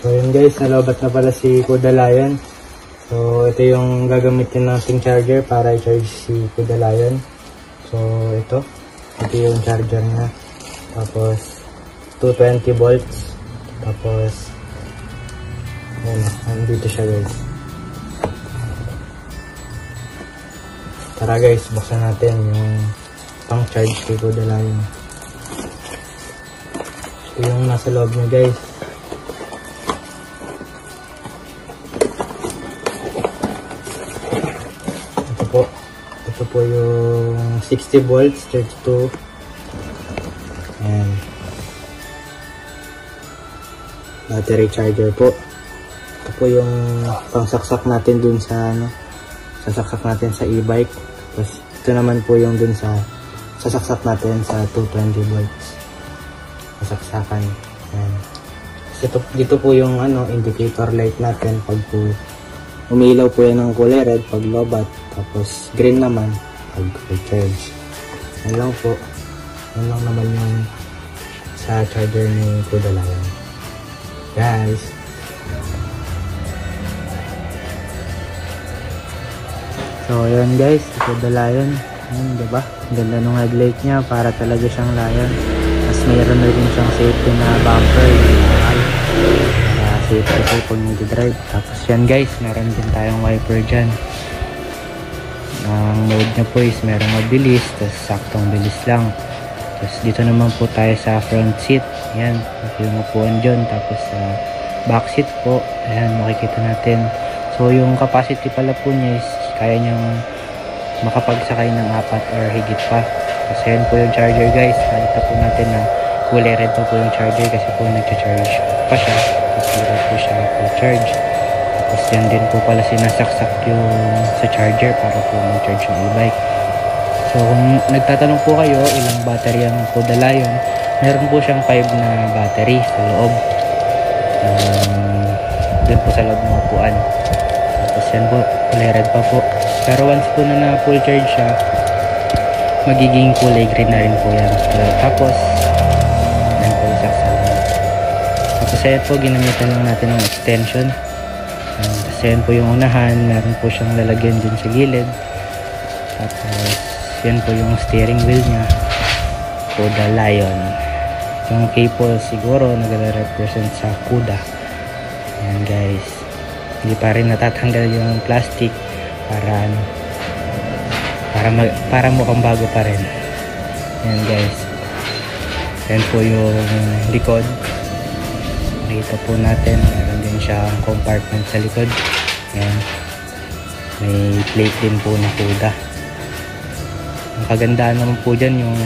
So yun guys, nalobat na pala si Kuda Lion. So ito yung gagamitin nating charger para i-charge si Kuda Lion. So ito yung charger niya. Tapos 220 volts. Tapos ayan, nandito siya guys. Tara guys, buksan natin yung pang charge kay Kuda Lion. Ito yung nasa loob niya guys. Ito po yung 60 volts, 32. Ayan. Battery charger po. Ito po yung pangsaksak natin dun sa sasaksak natin sa e-bike. Tapos ito naman po yung dun sa sasaksak natin sa 220 volts. Sasaksakan. Ayan. Dito po yung indicator light natin pag po umilaw po yan ng kulay red pag lobat. Tapos green naman pag charge. Yan lang po. Yan lang naman yung sa charger ni Kuda Lion. Guys. So yun guys, Kuda Lion. Yan, diba? Ganda nung headlight niya para talaga siyang lion. Tapos mayroon na rin siyang safety na bumper. Para safety po pag nag-drive. Tapos yan guys, meron din tayong wiper dyan. Ang mode niya po is merong mabilis, tapos saktong bilis lang. Tapos dito naman po tayo sa front seat. Ayan, yung upuan dyan. Tapos sa back seat po, ayan, makikita natin. So yung capacity pala po niya is kaya niyang makapagsakay ng 4 or higit pa. Kasi yan po yung charger guys. Nakita po natin na kulay red po yung charger kasi po nag-charge pa siya. Tapos hindi po siya full-charge. Tapos yan din po pala sinasaksak yung sa charger para po mag-charge ng e-bike. So kung nagtatanong po kayo ilang battery ang Kuda Lion, meron po siyang 5 na battery sa loob. Dun po sa loob ng upuan. Tapos yan po, kulay red pa po. Pero once po na full charge siya, magiging kulay green na rin po yan. Tapos yan po yung saksakan. Tapos yan po, ginamitan lang natin ng extension. Kasi yan po yung unahan, meron po siyang lalagyan dun sa gilid. Tapos yan po yung steering wheel niya, Kuda Lion. Yung cable siguro nagre-represent sa Kuda. Yan guys, hindi pa rin natatanggal yung plastic para mukhang bago pa rin. Yan guys, yan po yung likod. Nakita po natin meron din siyang compartment sa likod. Yan, may plate din po na Kuda. Ang kagandaan naman po dyan yung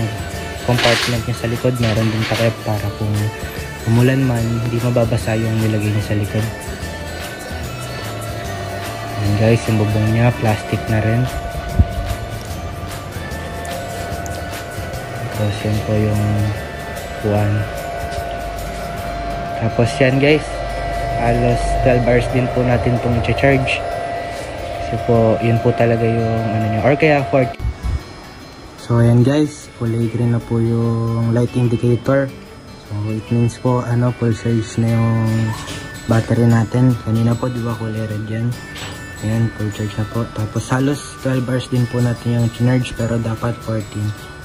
compartment niya sa likod, meron din takip para kung umulan man hindi mababasa yung nilagay niya sa likod. Yan guys, yung bubong niya plastic na rin. Tapos yan po yung upuan. Tapos yan guys, halos 12 hours din po natin itong i-charge. Kasi po, yun po talaga yung niya, or kaya 40. So ayan guys, kulay green na po yung light indicator. So it means po full charge na yung battery natin. Kanina po di ba kulay red yan. Ayan, full charge na po. Tapos halos 12 hours din po natin yung charge, pero dapat 14.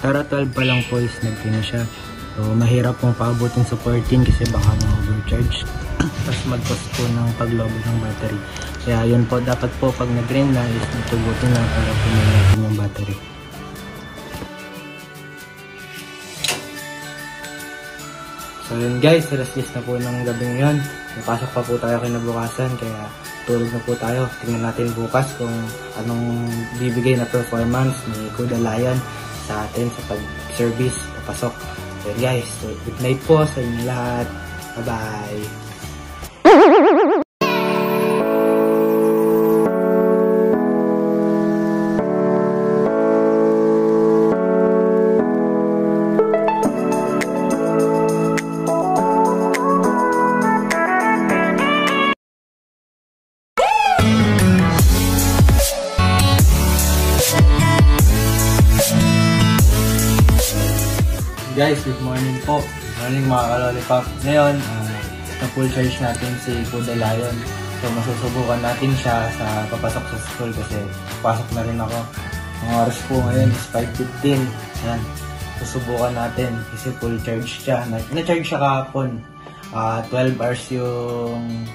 Pero 12 pa lang po is nag-finish siya. So mahirap pong paabutin sa 14 kasi baka ma-overcharge. Tapos mag-cost po ng paglobot ng battery. Kaya yun po, dapat po pag nag-green na is natugutin na para pumayatin yung battery. So yun guys, alas-10 na po ng gabi ngayon. Napasok pa po tayo kinabukasan, kaya tulog na po tayo. Tingnan natin bukas kung anong bibigay na performance ni Kuda Lion sa atin sa pag-service, papasok. So yun guys, so good night po sa inyo lahat. Bye-bye! Guys, good morning po. Good morning mga ka-lollipop. Ngayon, na full charge natin si Kuda Lion. So masusubukan natin siya sa papasok sa school kasi pasok na rin ako. Ang oras po ngayon is 5:15. Ayan. Susubukan natin kasi full charge siya. Na-charge siya kahapon. 12 hours yung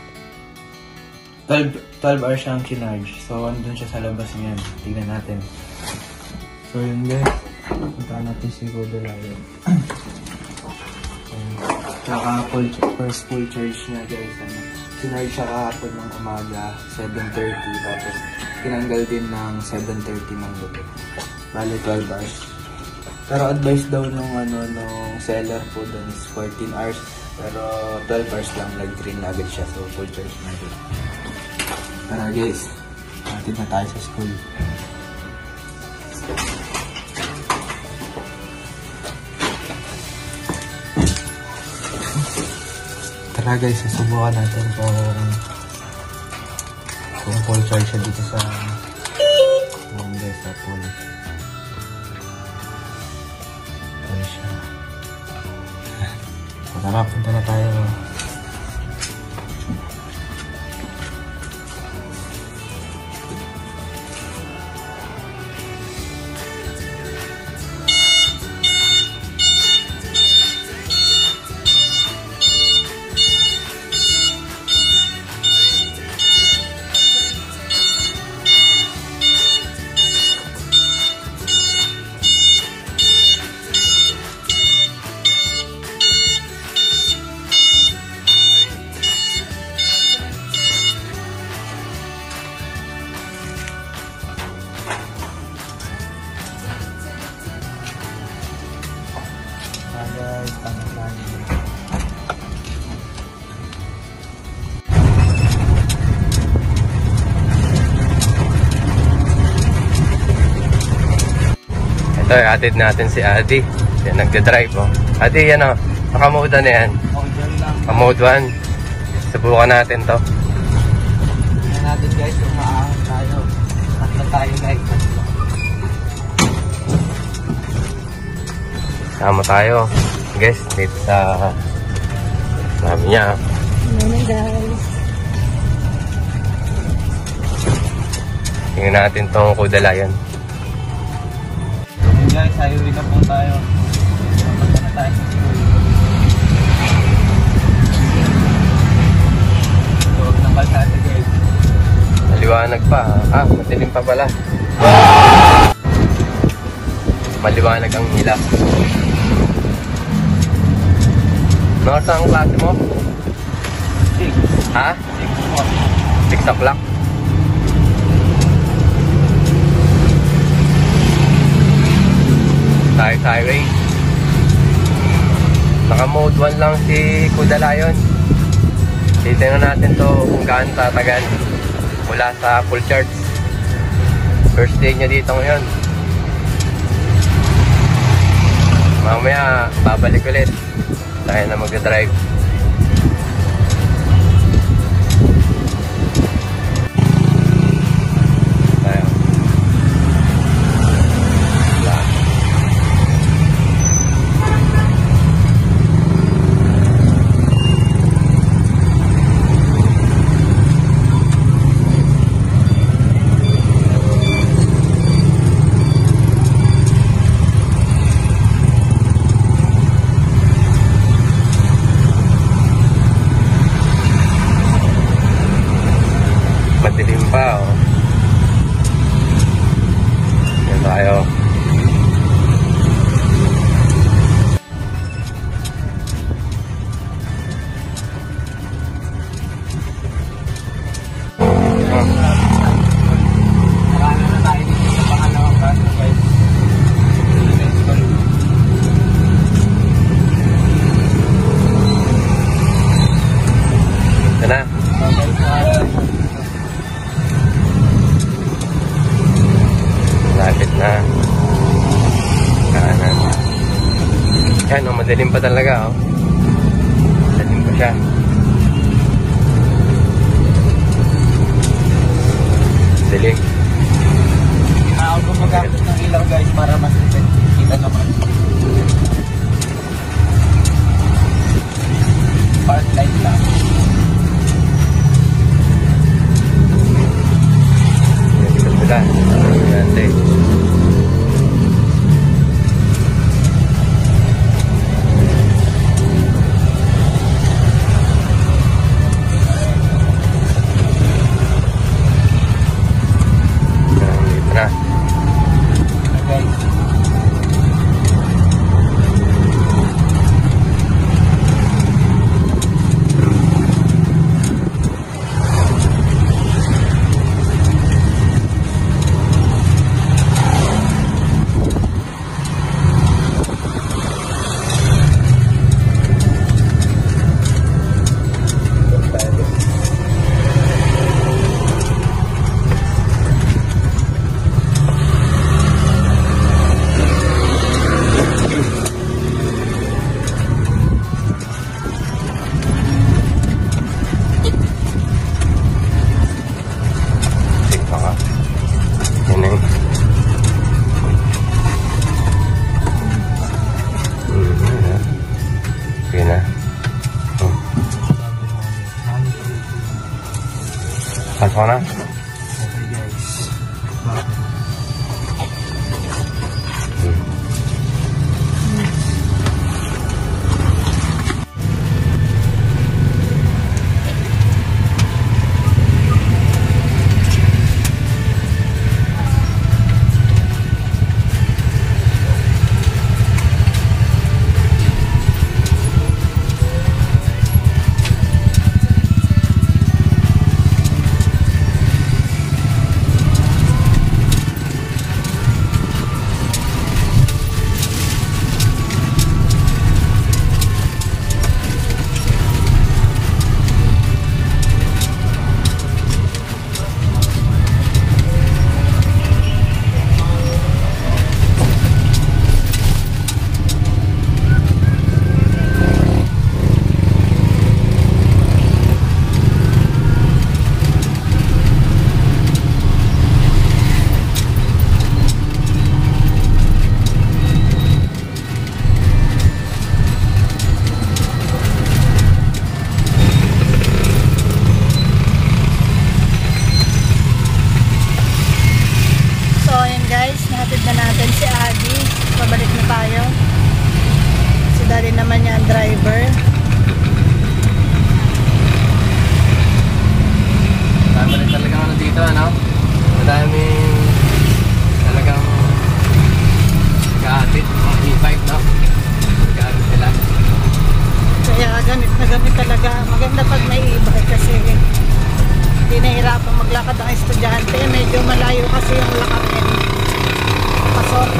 12 hours siyang kinarge. So andun siya sa labas ngayon. Tignan natin. So yun guys. Puntaan natin si Kuda Lion. Tsaka first full charge niya guys. Sinarge siya kahapon ng umaga 7:30 tapos tinanggal din ng 7:30 ng gabi. Bali 12 hours. Pero advice daw nung seller po doon is 14 hours. Pero 12 hours lang nag-drain agad siya. So full charge na din. Tara guys, natin na tayo sa school. Tara guys, susubukan natin kung full charge siya dito sa sa pool. Ayan siya. Tara, punta na tayo. Guys, tama-tama. Ito, atid natin si Adi. Yan, nagda-drive oh. Adi, yan oh. Naka-mode na yan. Naka-mode 1. Subukan natin to. Yan natin guys, kung maahon tayo. Tatlo tayo guys. Sama tayo. Guys, dito sa sabi niya. Morning guys. Tingnan natin tong Kuda Lion. Guys, highway na po tayo. Punta na tayo sa school. Huwag ng kalsada guys. Maliwanag pa. Madilim pa pala. Maliwanag ang hila. No, saan ang klase mo? 6. Ha? 6 o'clock. Tayo sa highway. Naka mode 1 lang si Kuda Lion. Titignan natin to kung gaano tatagal mula sa full charge. First day niya dito ngayon. Mamaya babalik ulit. Tayo na mag-drive. Tayo. Madilim pa oh. Yan tayo. Marami na tayo dito sa pangalawang kaso guys. Yan na. Lapit na. Kanan. Yan oh, madilim pa talaga oh. Madilim pa siya. Dilim. Ako gumagamit ng ilaw guys para mas kita naman. park light lang. Dito sila. Ayan, pasok na. Okay guys. Nahatid na natin si Adi. Pabalik na tayo. Si Daddy naman niya ang driver. Marami rin talagang ano dito, ano? Madaming talagang nag-aatid, mga e-bike, no? Nag-aatid sila. Kaya gamit na gamit talaga. Maganda pag may e-bike kasi hindi nahirapan maglakad ang estudyante. Medyo malayo kasi yung lakarin. Pasok.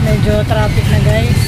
Medyo traffic na guys.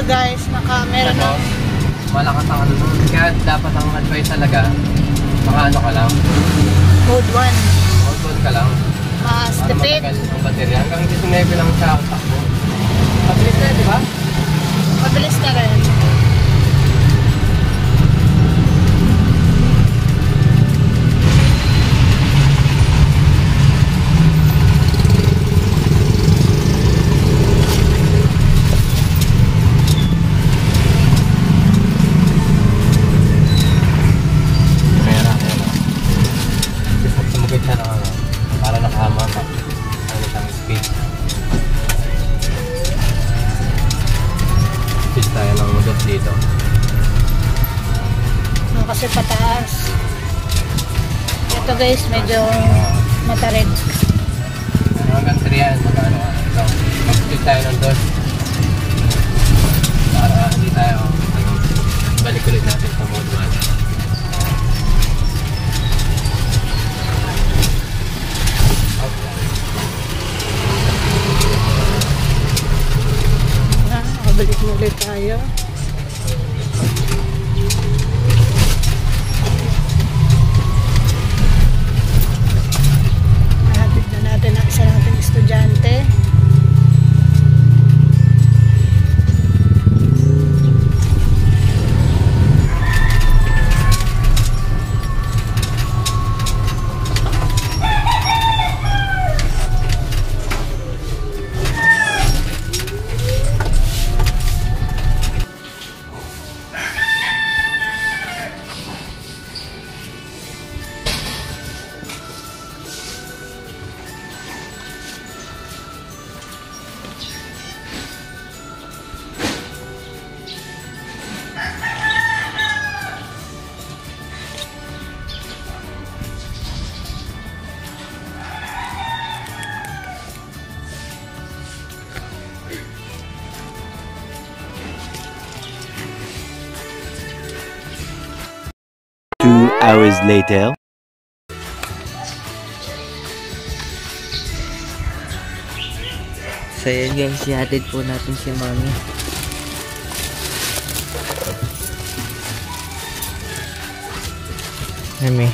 guys, meron Ano? ng Malakas ang ano nun. Kaya dapat ang advice talaga, maka ano ka lang, mode 1. hold ka lang. Mas Para tipid. matagal ang baterya. Hanggang 19 lang siya ang takbo. Mabilis na, di ba? Mabilis na rin. Sumugod siya ng ano, para nakahama ka. Ano siyang speed. Switch tayo ng modot dito. Kasi pataas. Ito guys, medyo matarid. Hanggang 3 yan, magkano ka. Ito, mag-switch tayo ng dos. Para hindi tayo balik ulit natin sa mode 1. Balik na ulit tayo. Nahatid na natin ang isa nating estudyante. Hours later. So yun guys, ihatid po natin si Mami. Mami.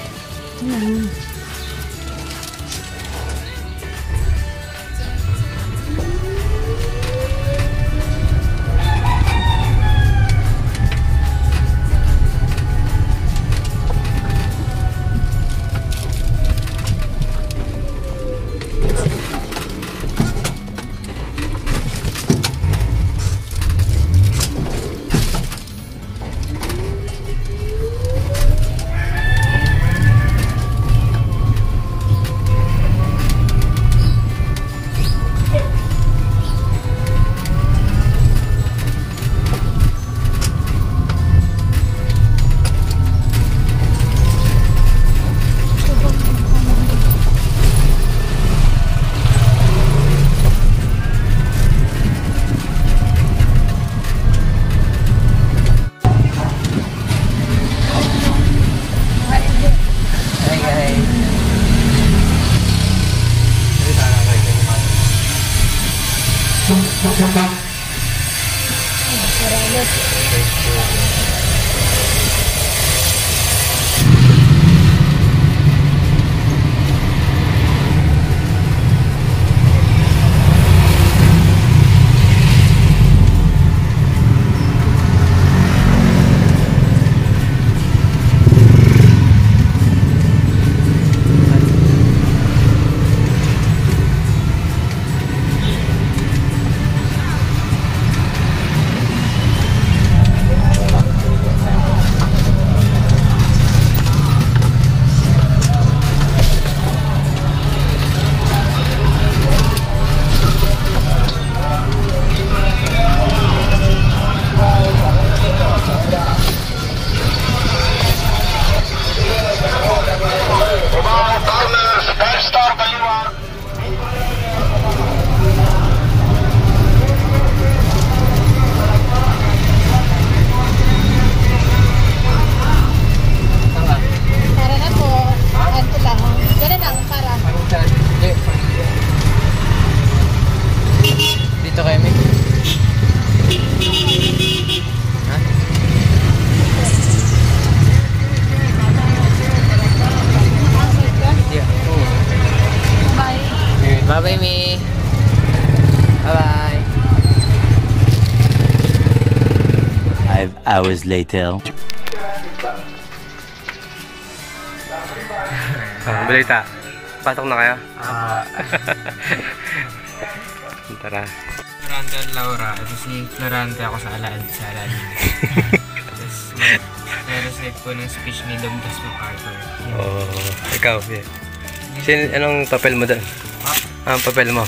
hours later. Balita. Pasok na kayo? Tara. Florante at Laura. Ito si Florante, ako sa Alaad. Tapos nag-recite po ng speech ni Douglas MacArthur. Ikaw. Anong papel mo doon? Ang papel mo?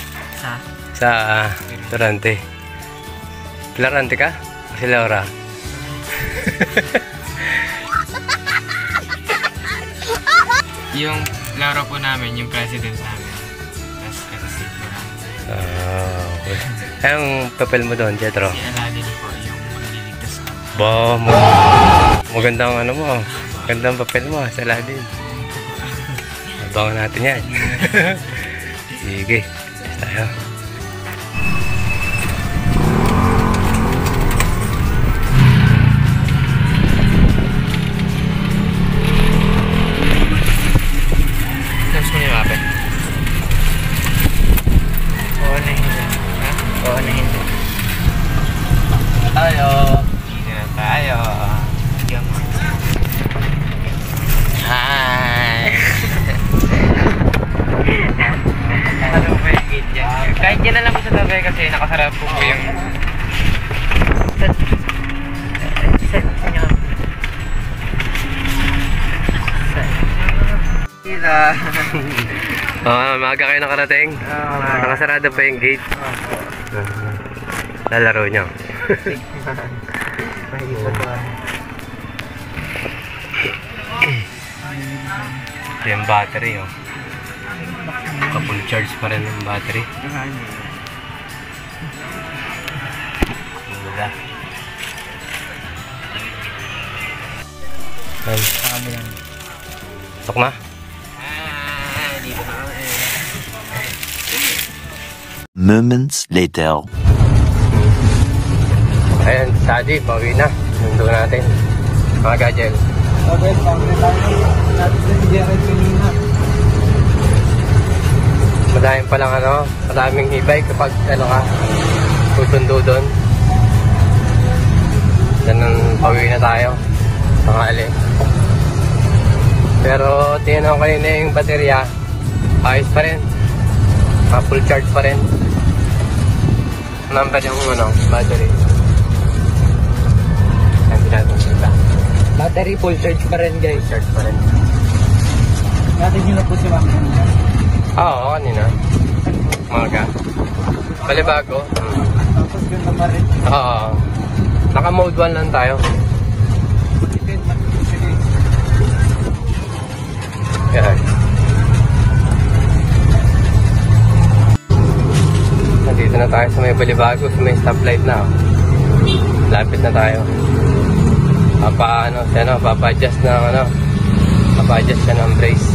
Sa Florante. Florante ka? O si Laura? Yung Laura po namin, yung president namin. Tapos ito si Florante. Okay. Anong papel mo doon, Jetro? Si Aladdin po, yung magliligtas ka. Magandang ano mo. Magandang papel mo sa Aladdin. Abangan natin yan. Sige. Tayo. Tapos mo yung ape? Oo na hindi. Ha? Oo na hindi. Tayo. Hindi na tayo. Hi! Ano ba yung gate dyan? Kahit yan na lang sa tabi kasi nakasarap po yung... Set nyo. Maaga kayo nakarating. Nakasarado pa yung gate. Lalaro nyo. Ito yung battery, oh. Full charge pa rin yung battery. Wala. Tok na? Dito na kami. Moments later. Ayan, study, pauwi na. Nandun natin. Mga gadget. Okay, pauwi na tayo. Natin si Jared kanina. Madaming palang ano, madaming e-bike kapag ano ka, susundo doon. Ganun, pauwi na tayo. Tanghali. Pero tingnan ko kanina yung baterya, ayos pa rin. Full charge pa rin. Number yung ano, battery. Hindi natin kita. Battery full charge pa rin, guys. Charge pa rin. Natin yun na po si Ma'am. Oo, kanina. Umaga. Balibago. Tapos ganda pa rin. Oo. Naka mode 1 lang tayo. Yan. Nandito na tayo sa may Balibago, sa may stoplight na. Lapit na tayo. Papa-adjust siya ng brace.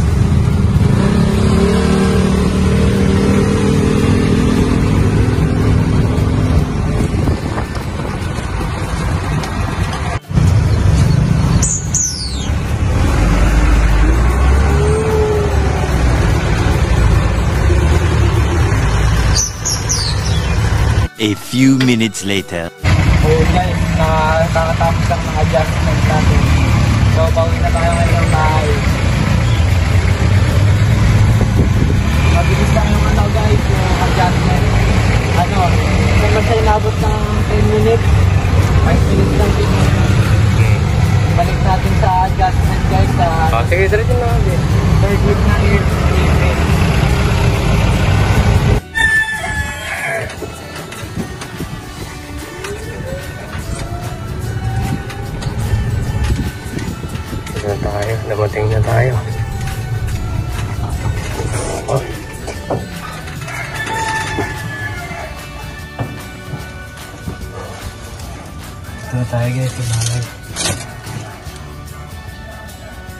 A few minutes later. Ayun guys, nakakatapos lang ng adjustment natin. So, pauwi na tayo ngayon ng bahay. Mabilis lang yung ano guys, yung adjustment. Kung basta inabot ng 10 minutes, 5 minutes lang din. Balik natin sa adjustment guys. Sige, diretso na natin. Third week na here. Namating na tayo. Oh. Ito na tayo guys, umalag.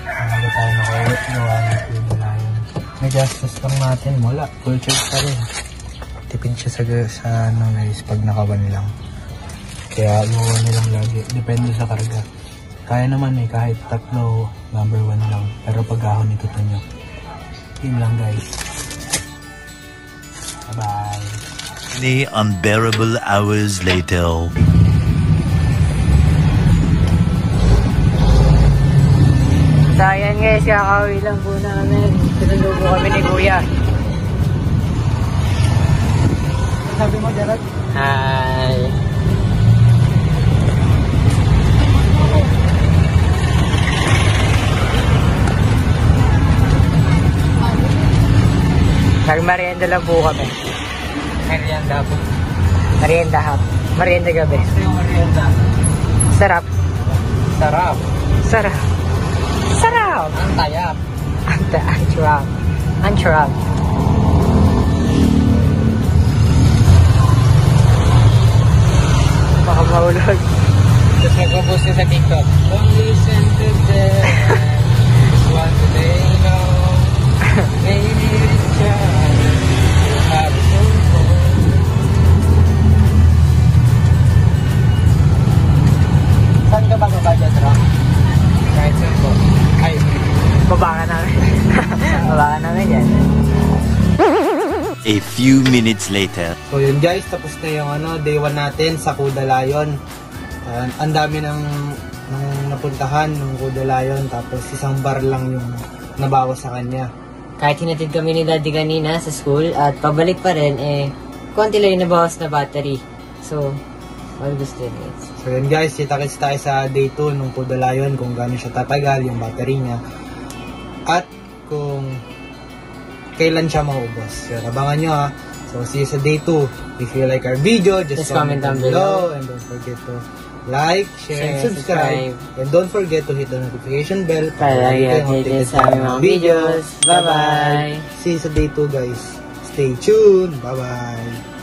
Umalag tayo nakauwi, gawa natin yung malayon. May gastos lang natin, wala, full charge pa rin. Tipid siya sa ano guys, pag naka-1 lang. Kaya gawa nilang lagi, depende sa karga. Kaya naman kahit tatlo, number 1 lang. Pero pag ahon ito nyo. Yun lang guys. Bye-bye. Many unbearable hours later. guys, kakauwi lang po namin. Sinundo po kami ni Kuya. Ano sabi mo, Gerald? Hi. Nag-merienda lang po kami. Merienda po. Merienda hap. Merienda gabi. Gusto yung merienda. Sarap. Sarap. Sarap. Sarap! Ang tayap. Ang sarap. Ang sarap. Baka mahulog. Tapos mag-post sa TikTok. Don't listen to them. Just want to they know. Maybe it's just have so fun. Saan ka ba babadya, Tro? Kahit saan po. Ay, Baba ka namin. Baba ka namin yan. A few minutes later. so yun guys, tapos na yung day 1 natin sa Kuda Lion. Ang dami ng napuntahan ng Kuda Lion, tapos isang bar lang yung nabawas sa kanya. Kahit hinatid kami ni Daddy kanina sa school at pabalik pa rin, konti lang yung nabawas na battery. So, all gusto yun guys. So yun guys, kita-kits tayo sa day 2 ng Kuda Lion, kung gano'n siya tatagal, yung battery niya. At kung kailan siya maubos. So, abangan nyo ha. So, see you sa day 2. If you like our video, just comment down below. And don't forget to like, share, and subscribe. And don't forget to hit the notification bell Para i-update sa aming mga videos. Bye-bye! See you sa day 2 guys. Stay tuned. Bye-bye!